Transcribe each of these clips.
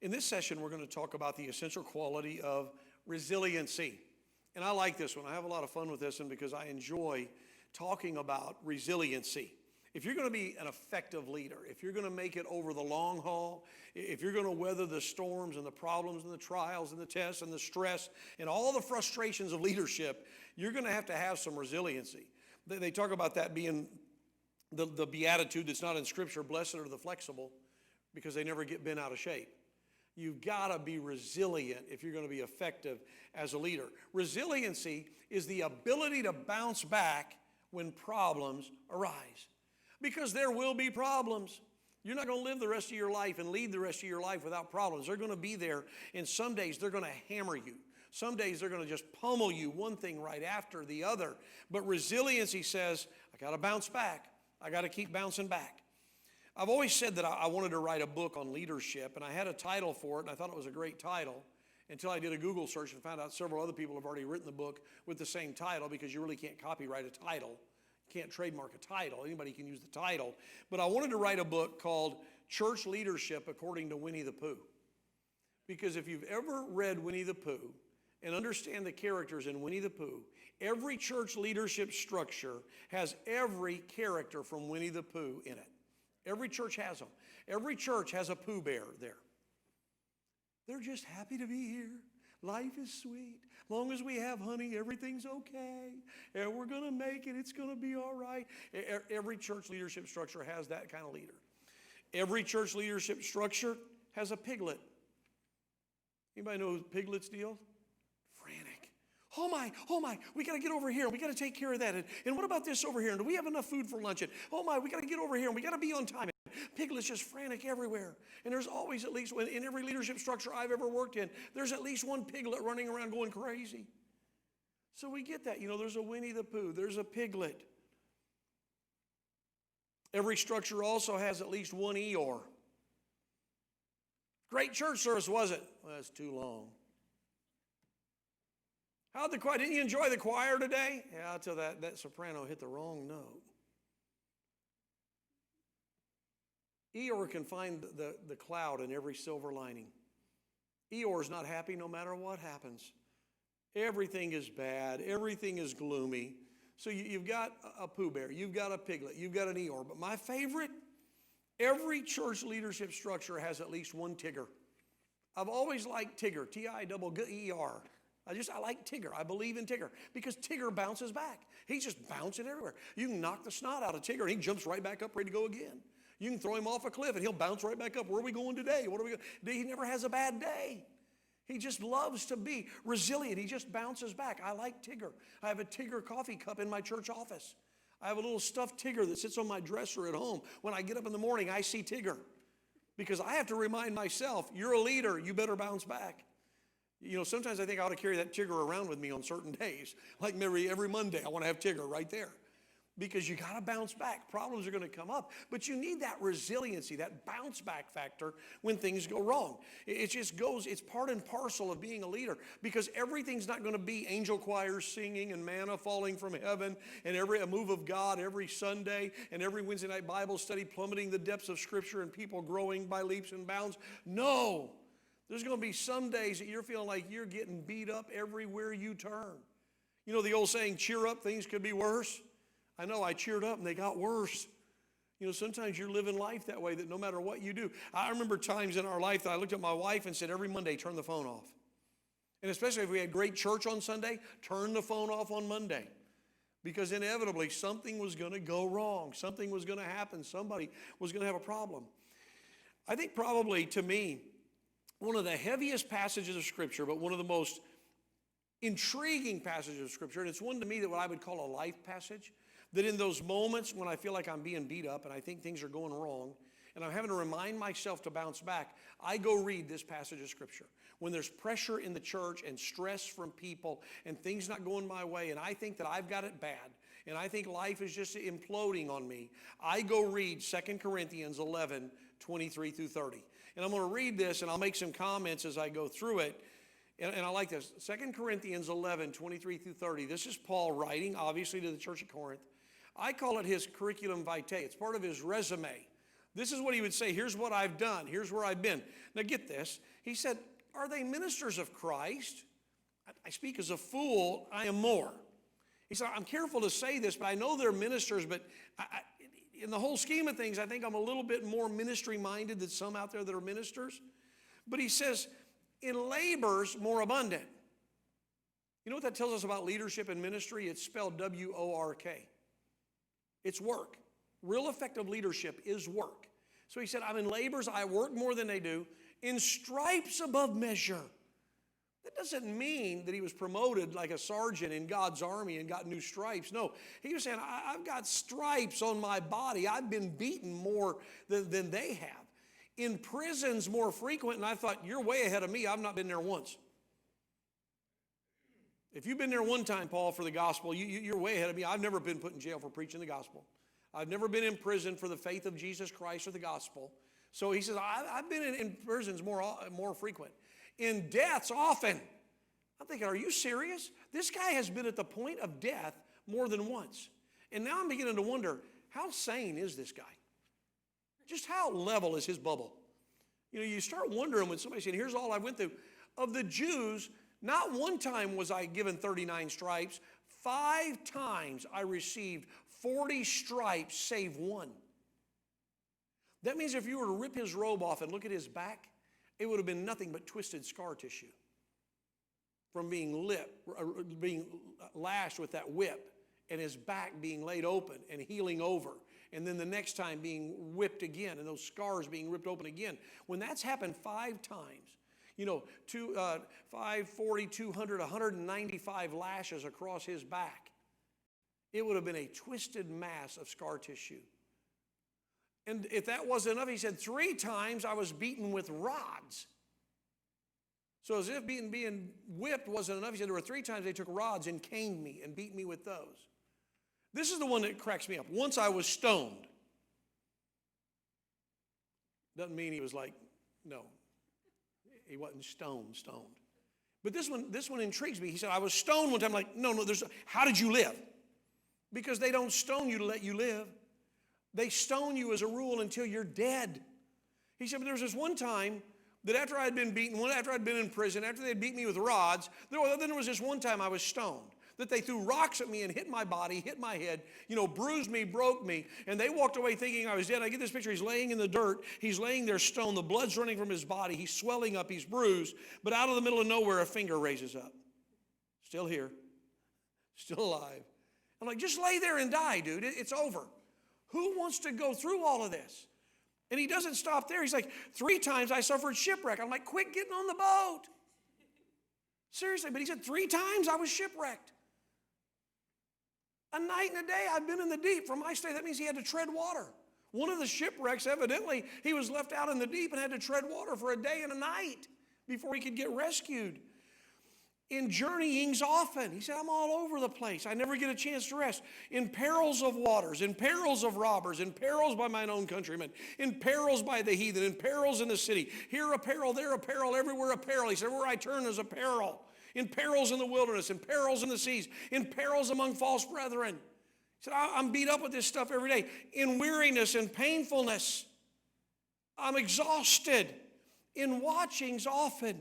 In this session, we're going to talk about the essential quality of resiliency. And I like this one. I have a lot of fun with this one because I enjoy talking about resiliency. If you're going to be an effective leader, if you're going to make it over the long haul, if you're going to weather the storms and the problems and the trials and the tests and the stress and all the frustrations of leadership, you're going to have some resiliency. They talk about that being the beatitude that's not in Scripture, blessed are the flexible, because they never get bent out of shape. You've got to be resilient if you're going to be effective as a leader. Resiliency is the ability to bounce back when problems arise. Because there will be problems. You're not going to live the rest of your life and lead the rest of your life without problems. They're going to be there, and some days they're going to hammer you. Some days they're going to just pummel you, one thing right after the other. But resiliency says, I got to bounce back. I got to keep bouncing back. I've always said that I wanted to write a book on leadership, and I had a title for it, and I thought it was a great title until I did a Google search and found out several other people have already written the book with the same title, because you really can't copyright a title. You can't trademark a title. Anybody can use the title. But I wanted to write a book called Church Leadership According to Winnie the Pooh. Because if you've ever read Winnie the Pooh and understand the characters in Winnie the Pooh, every church leadership structure has every character from Winnie the Pooh in it. Every church has them. Every church has a Pooh Bear there. They're just happy to be here. Life is sweet. Long as we have honey, everything's okay. And we're going to make it. It's going to be all right. Every church leadership structure has that kind of leader. Every church leadership structure has a piglet. Anybody know piglets deal? Frantic. Oh my, we got to get over here. We got to take care of that. And what about this over here? And do we have enough food for lunch? And oh my, we got to get over here. And we got to be on time. Piglets just frantic everywhere. And there's always at least, in every leadership structure I've ever worked in, there's at least one piglet running around going crazy. So we get that. There's a Winnie the Pooh. There's a piglet. Every structure also has at least one Eeyore. Great church service, was it? Well, that's too long. How'd the choir, didn't you enjoy the choir today? Yeah, I'll tell that soprano hit the wrong note. Eeyore can find the cloud in every silver lining. Eeyore's not happy no matter what happens. Everything is bad. Everything is gloomy. So you've got a Pooh Bear. You've got a piglet. You've got an Eeyore. But my favorite, every church leadership structure has at least one Tigger. I've always liked Tigger, T-I-G-G-E-R. I like Tigger. I believe in Tigger because Tigger bounces back. He's just bouncing everywhere. You can knock the snot out of Tigger and he jumps right back up, ready to go again. You can throw him off a cliff and he'll bounce right back up. Where are we going today? What are we going? He never has a bad day. He just loves to be resilient. He just bounces back. I like Tigger. I have a Tigger coffee cup in my church office. I have a little stuffed Tigger that sits on my dresser at home. When I get up in the morning, I see Tigger because I have to remind myself, you're a leader. You better bounce back. Sometimes I think I ought to carry that Tigger around with me on certain days. Like maybe every Monday, I want to have Tigger right there. Because you got to bounce back. Problems are going to come up. But you need that resiliency, that bounce back factor when things go wrong. It just goes, it's part and parcel of being a leader. Because everything's not going to be angel choirs singing and manna falling from heaven and a move of God every Sunday and every Wednesday night Bible study plummeting the depths of Scripture and people growing by leaps and bounds. No. There's going to be some days that you're feeling like you're getting beat up everywhere you turn. The old saying, cheer up, things could be worse. I know, I cheered up and they got worse. Sometimes you're living life that way, that no matter what you do. I remember times in our life that I looked at my wife and said, every Monday, turn the phone off. And especially if we had great church on Sunday, turn the phone off on Monday. Because inevitably something was going to go wrong. Something was going to happen. Somebody was going to have a problem. I think probably, to me, one of the heaviest passages of Scripture, but one of the most intriguing passages of Scripture, and it's one to me that what I would call a life passage, that in those moments when I feel like I'm being beat up and I think things are going wrong, and I'm having to remind myself to bounce back, I go read this passage of Scripture. When there's pressure in the church and stress from people and things not going my way, and I think that I've got it bad, and I think life is just imploding on me, I go read 2 Corinthians 11, 23 through 30. And I'm going to read this, and I'll make some comments as I go through it. And I like this. 2 Corinthians 11, 23 through 30. This is Paul writing, obviously, to the church at Corinth. I call it his curriculum vitae. It's part of his resume This is what he would say. Here's what I've done. Here's where I've been. Now get this. He said, are they ministers of Christ? I speak as a fool. I am more. He said, I'm careful to say this, but I know they're ministers, but in the whole scheme of things, I think I'm a little bit more ministry-minded than some out there that are ministers. But he says, in labors more abundant. You know what that tells us about leadership and ministry? It's spelled W-O-R-K. It's work. Real effective leadership is work. So he said, I'm in labors, I work more than they do, in stripes above measure. That doesn't mean that he was promoted like a sergeant in God's army and got new stripes. No, he was saying, I've got stripes on my body. I've been beaten more than they have. In prisons more frequent, and I thought, you're way ahead of me. I've not been there once. If you've been there one time, Paul, for the gospel, you're way ahead of me. I've never been put in jail for preaching the gospel. I've never been in prison for the faith of Jesus Christ or the gospel. So he says, I've been in prisons more frequent. In deaths often. I'm thinking, are you serious? This guy has been at the point of death more than once. And now I'm beginning to wonder, how sane is this guy? Just how level is his bubble? You know, you start wondering when somebody's saying, here's all I went through. Of the Jews, not one time was I given 39 stripes. 5 times I received 40 stripes, save one. That means if you were to rip his robe off and look at his back, it would have been nothing but twisted scar tissue from being lashed with that whip, and his back being laid open and healing over, and then the next time being whipped again, and those scars being ripped open again. When that's happened 5 times, you know, 5, 40, 200, 195 lashes across his back, it would have been a twisted mass of scar tissue. And if that wasn't enough, he said, 3 times I was beaten with rods. So as if being whipped wasn't enough, he said there were 3 times they took rods and caned me and beat me with those. This is the one that cracks me up. Once I was stoned. Doesn't mean he was like, no. He wasn't stoned. But this one intrigues me. He said, I was stoned one time. I'm like, no, how did you live? Because they don't stone you to let you live. They stone you as a rule until you're dead. He said, but there was this one time that after I had been beaten, after I'd been in prison, after they'd beat me with rods, then there was this one time I was stoned. That they threw rocks at me and hit my body, hit my head, you know, bruised me, broke me, and they walked away thinking I was dead. I get this picture, he's laying in the dirt, he's laying there stoned, the blood's running from his body, he's swelling up, he's bruised, but out of the middle of nowhere, a finger raises up. Still here, still alive. I'm like, just lay there and die, dude, it's over. Who wants to go through all of this? And he doesn't stop there. He's like, 3 times I suffered shipwreck. I'm like, quit getting on the boat. Seriously, but he said 3 times I was shipwrecked. A night and a day I've been in the deep. For my stay, that means he had to tread water. One of the shipwrecks, evidently, he was left out in the deep and had to tread water for a day and a night before he could get rescued. In journeyings often. He said, I'm all over the place. I never get a chance to rest. In perils of waters, in perils of robbers, in perils by mine own countrymen, in perils by the heathen, in perils in the city. Here a peril, there a peril, everywhere a peril. He said, where I turn there's a peril. In perils in the wilderness, in perils in the seas, in perils among false brethren. He said, I'm beat up with this stuff every day. In weariness and painfulness. I'm exhausted. In watchings often.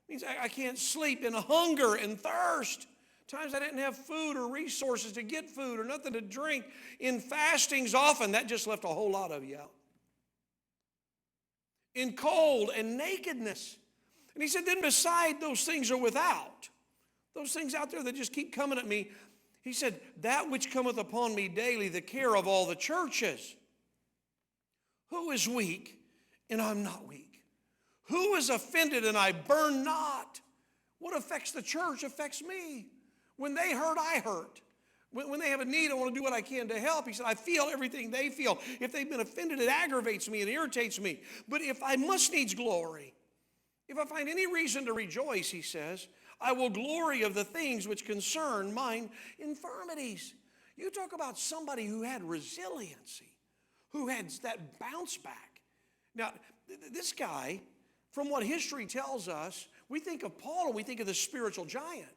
Means I can't sleep. In hunger and thirst. Times I didn't have food or resources to get food or nothing to drink. In fastings often. That just left a whole lot of you out. In cold and nakedness. And he said, then beside those things are without. Those things out there that just keep coming at me. He said, that which cometh upon me daily, the care of all the churches. Who is weak and I'm not weak? Who is offended and I burn not? What affects the church affects me. When they hurt, I hurt. When they have a need, I want to do what I can to help. He said, I feel everything they feel. If they've been offended, it aggravates me and irritates me. But if I must needs glory, if I find any reason to rejoice, he says, I will glory of the things which concern mine infirmities. You talk about somebody who had resiliency, who had that bounce back. Now, this guy, from what history tells us, we think of Paul and we think of the spiritual giant.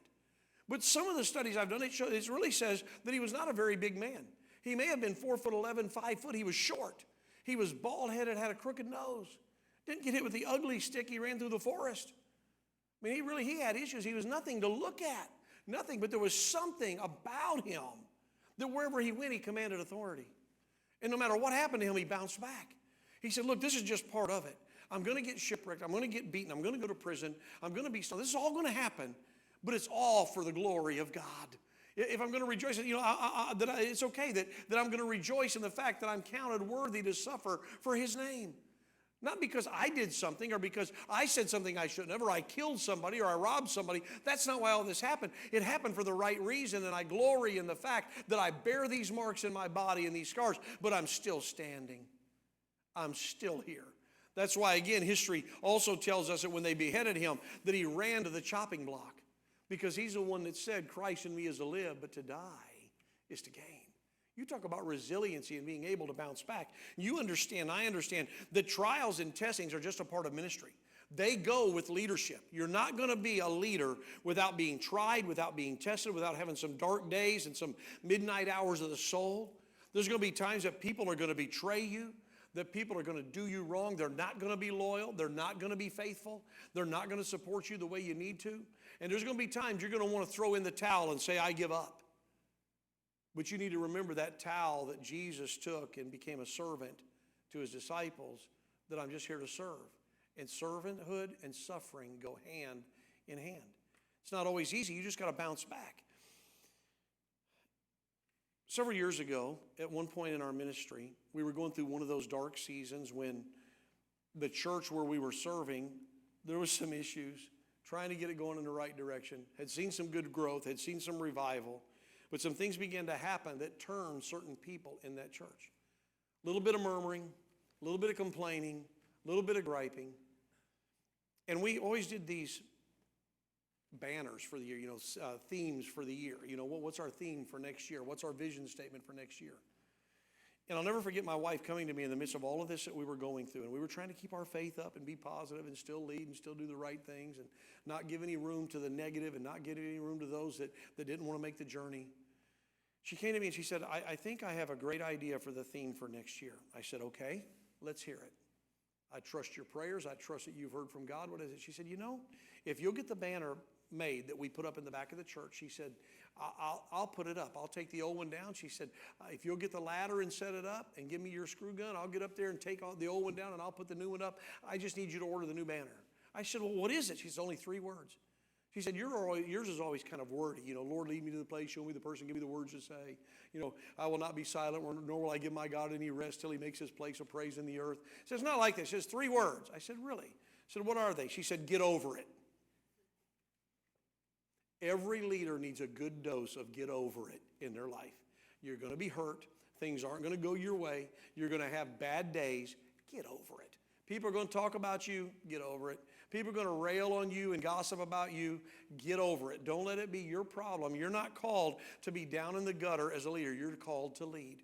But some of the studies I've done, it really says that he was not a very big man. He may have been 4'11", 5 foot. He was short. He was bald-headed, had a crooked nose. Didn't get hit with the ugly stick. He ran through the forest. I mean, he had issues. He was nothing to look at. Nothing, but there was something about him that wherever he went, he commanded authority. And no matter what happened to him, he bounced back. He said, look, this is just part of it. I'm going to get shipwrecked. I'm going to get beaten. I'm going to go to prison. I'm going to be stoned. This is all going to happen, but it's all for the glory of God. If I'm going to rejoice, it's okay that I'm going to rejoice in the fact that I'm counted worthy to suffer for his name. Not because I did something or because I said something I shouldn't have or I killed somebody or I robbed somebody. That's not why all this happened. It happened for the right reason, and I glory in the fact that I bear these marks in my body and these scars, but I'm still standing. I'm still here. That's why, again, history also tells us that when they beheaded him, that he ran to the chopping block because he's the one that said, Christ in me is to live, but to die is to gain. You talk about resiliency and being able to bounce back. You understand, I understand, that trials and testings are just a part of ministry. They go with leadership. You're not going to be a leader without being tried, without being tested, without having some dark days and some midnight hours of the soul. There's going to be times that people are going to betray you, that people are going to do you wrong. They're not going to be loyal. They're not going to be faithful. They're not going to support you the way you need to. And there's going to be times you're going to want to throw in the towel and say, I give up. But you need to remember that towel that Jesus took and became a servant to his disciples, that I'm just here to serve. And servanthood and suffering go hand in hand. It's not always easy. You just got to bounce back. Several years ago, at one point in our ministry, we were going through one of those dark seasons when the church where we were serving, there was some issues, trying to get it going in the right direction, had seen some good growth, had seen some revival. But some things began to happen that turned certain people in that church. A little bit of murmuring, a little bit of complaining, a little bit of griping. And we always did these banners for the year, themes for the year. What's our theme for next year? What's our vision statement for next year? And I'll never forget my wife coming to me in the midst of all of this that we were going through. And we were trying to keep our faith up and be positive and still lead and still do the right things and not give any room to the negative and not give any room to those that didn't want to make the journey. She came to me and she said, I think I have a great idea for the theme for next year. I said, okay, let's hear it. I trust your prayers. I trust that you've heard from God. What is it? She said, if you'll get the banner made that we put up in the back of the church, she said, I'll put it up. I'll take the old one down. She said, if you'll get the ladder and set it up and give me your screw gun, I'll get up there and take the old one down and I'll put the new one up. I just need you to order the new banner. I said, well, what is it? She said, only 3 words. She said, yours is always kind of wordy. Lord, lead me to the place, show me the person, give me the words to say. I will not be silent, nor will I give my God any rest till he makes his place of praise in the earth. She said, it's not like this. She says 3 words. I said, really? I said, what are they? She said, get over it. Every leader needs a good dose of get over it in their life. You're going to be hurt. Things aren't going to go your way. You're going to have bad days. Get over it. People are going to talk about you. Get over it. People are going to rail on you and gossip about you. Get over it. Don't let it be your problem. You're not called to be down in the gutter as a leader. You're called to lead.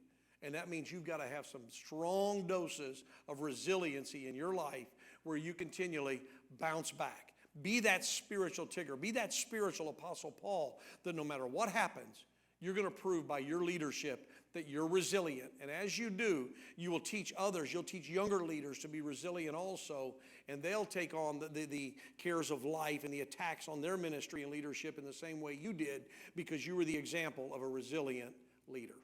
And that means you've got to have some strong doses of resiliency in your life where you continually bounce back. Be that spiritual Tigger. Be that spiritual Apostle Paul that no matter what happens, you're going to prove by your leadership that you're resilient. And as you do, you will teach others. You'll teach younger leaders to be resilient also. And they'll take on the cares of life and the attacks on their ministry and leadership in the same way you did because you were the example of a resilient leader.